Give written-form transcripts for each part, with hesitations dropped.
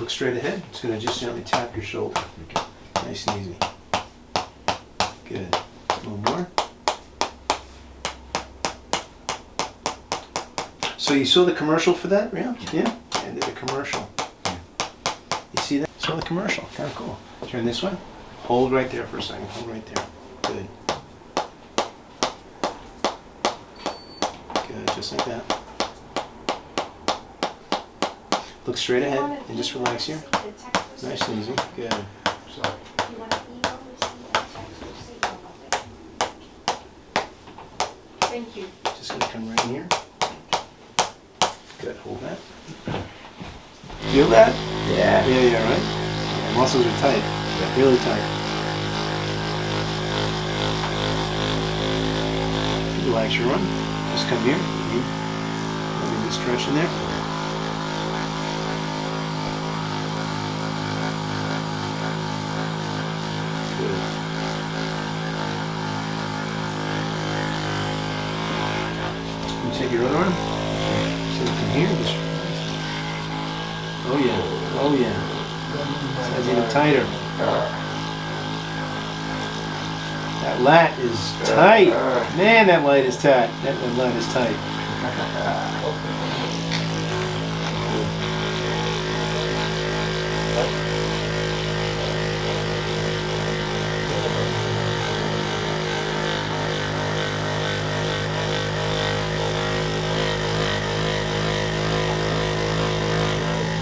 Look straight ahead. Just going to just gently tap your shoulder. Okay. Nice and easy. Good. A little more. So you saw the commercial for that, yeah? Yeah? I did a commercial. Yeah. You see that? Saw the commercial. Kind of cool. Turn this way. Hold right there for a second. Hold right there. Good. Good, just like that. Look straight ahead and just relax here. Nice and easy. Good. Sorry. You want an email receipt, a text receipt, or nothing? Thank you. Just gonna come right in here. Good, hold that. Feel that? Yeah. Yeah, right? Yeah, muscles are tight. Yeah. Really tight. Relax your arm. Just come here. Let me just stretch in there. Good. You take your other arm. So come here. Just. Oh yeah. Oh yeah. That's even tighter. That lat is tight. Man, that lat is tight. That lat is tight.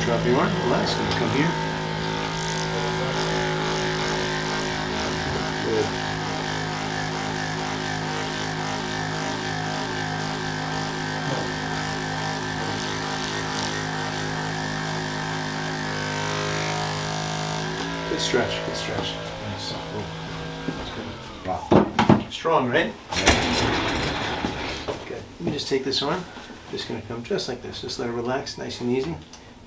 Drop your arm, relax, and come here. Good. Good stretch, good stretch. Nice. That's good. Wow. Strong, right? Good. Let me just take this arm. Just gonna come just like this. Just let it relax, nice and easy.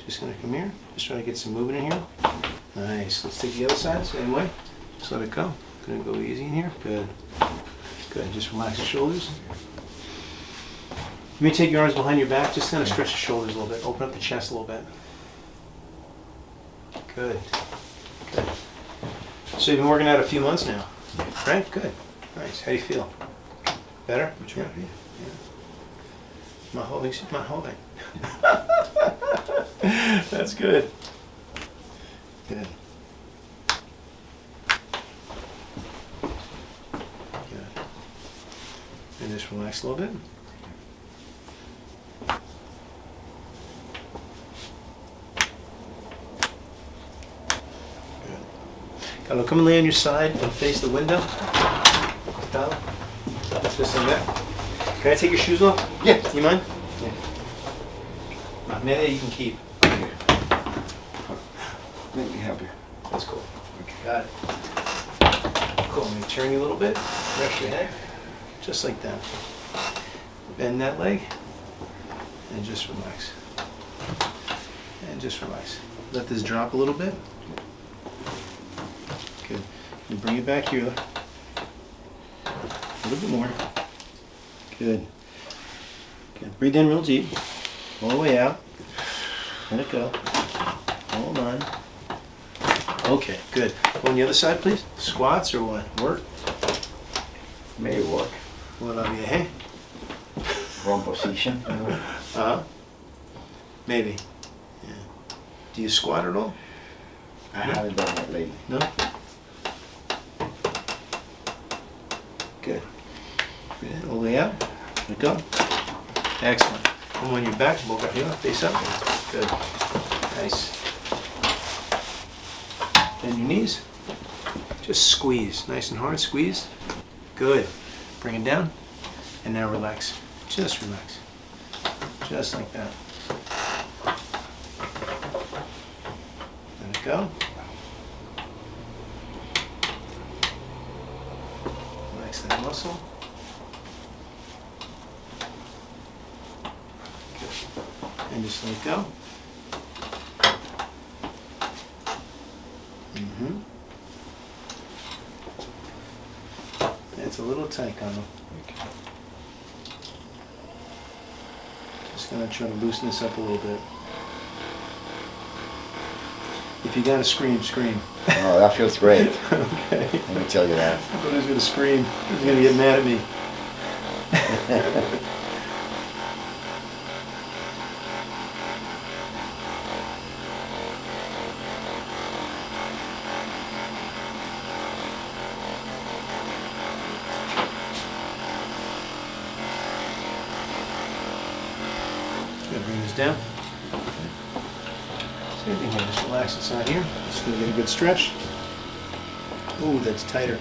Just gonna come here. Just try to get some movement in here. Nice. Let's take the other side, same way. Just let it go. Gonna go easy in here. Good. Good. Just relax the shoulders. Let me take your arms behind your back. Just kind of stretch the shoulders a little bit. Open up the chest a little bit. Good. Good. So you've been working out a few months now, right? Good. Nice. How do you feel? Better? Much better, yeah. My holding. My holding. That's good. Good. Good. And just relax a little bit. Now come and lay on your side and face the window. Down. Just like that. Can I take your shoes off? Yeah. You mind? Yeah. Maybe you can keep. Okay. Let me help you. That's cool. Okay. Got it. Cool. Let me turn you a little bit. Rest your head. Just like that. Bend that leg. And just relax. And just relax. Let this drop a little bit. Good. And bring it back here. A little bit more. Good. Good. Breathe in real deep. All the way out. Let it go. Hold on. Okay, good. Go on the other side, please. Squats or what? Work? May work. What on you, hey? Wrong position. Uh-huh. Maybe. Yeah. Do you squat at all? I haven't done that lately. No? Good. Breathe in, all the way out. Let it go. Excellent. Come on your back, walk up here, face up. Good. Nice. Bend your knees. Just squeeze. Nice and hard, squeeze. Good. Bring it down. And now relax. Just relax. Just like that. Let it go. Relax that muscle. Good. And just let it go. Mm-hmm. It's a little tight, Connell. Okay. Just gonna try to loosen this up a little bit. If you gotta scream, scream. Oh, that feels great. Okay. Let me tell you that. Nobody's gonna scream. Who's gonna get mad at me? Gonna bring this down. Same thing here, just relax inside here. Just gonna get a good stretch. Ooh, that's tighter.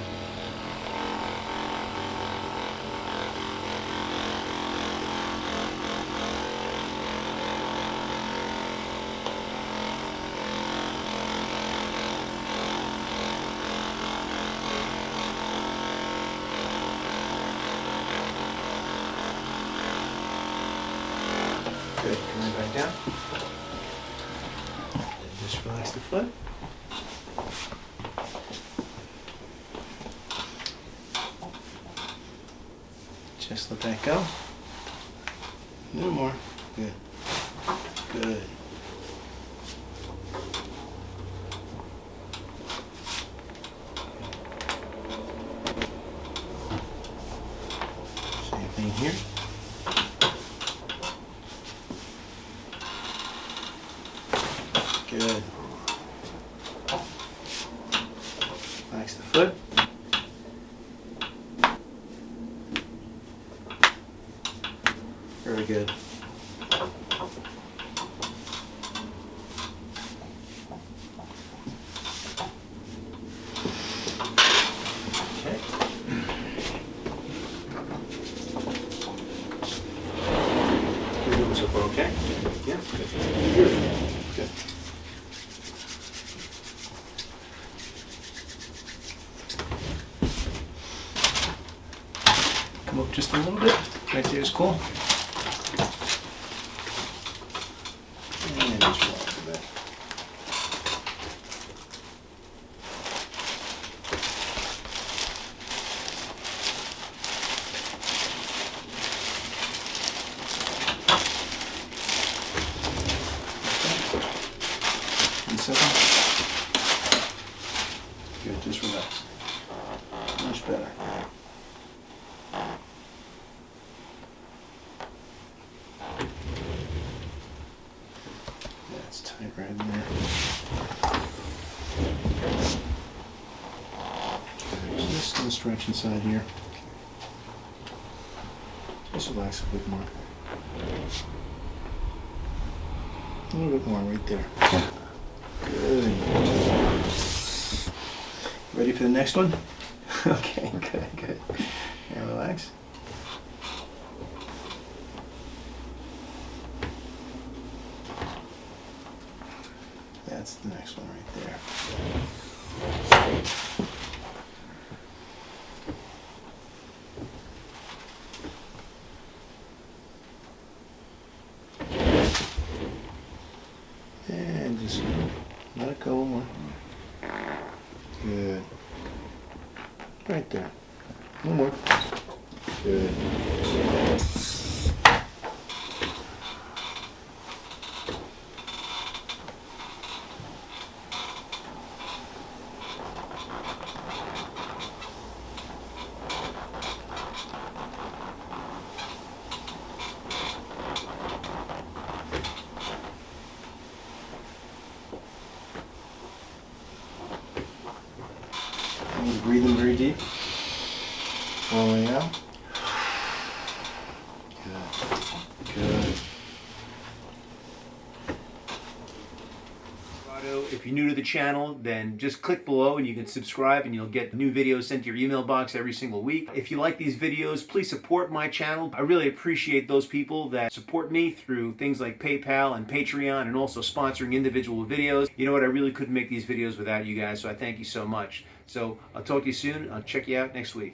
Good, coming back down. And just relax the foot. Just let that go. No more. Good. Good. Same thing here. Good. Relax the foot. Very good. Okay. You're doing so far okay? Yeah, good. Good. Come up just a little bit. Right there is cool. And just relax a bit. And second. Good, just relax. Much better. That's tight right in there. Okay, just gonna stretch inside here. Just relax a bit more. A little bit more right there. Good. Ready for the next one? Okay, good, good. And relax. That's the next one right there. And just let it go more. Good. Right there. One more. Good. And breathe in very deep. All the way out. Good. Good. If you're new to the channel, then just click below and you can subscribe and you'll get new videos sent to your email box every single week. If you like these videos, please support my channel. I really appreciate those people that support me through things like PayPal and Patreon and also sponsoring individual videos. You know what, I really couldn't make these videos without you guys, so I thank you so much. So I'll talk to you soon. I'll check you out next week.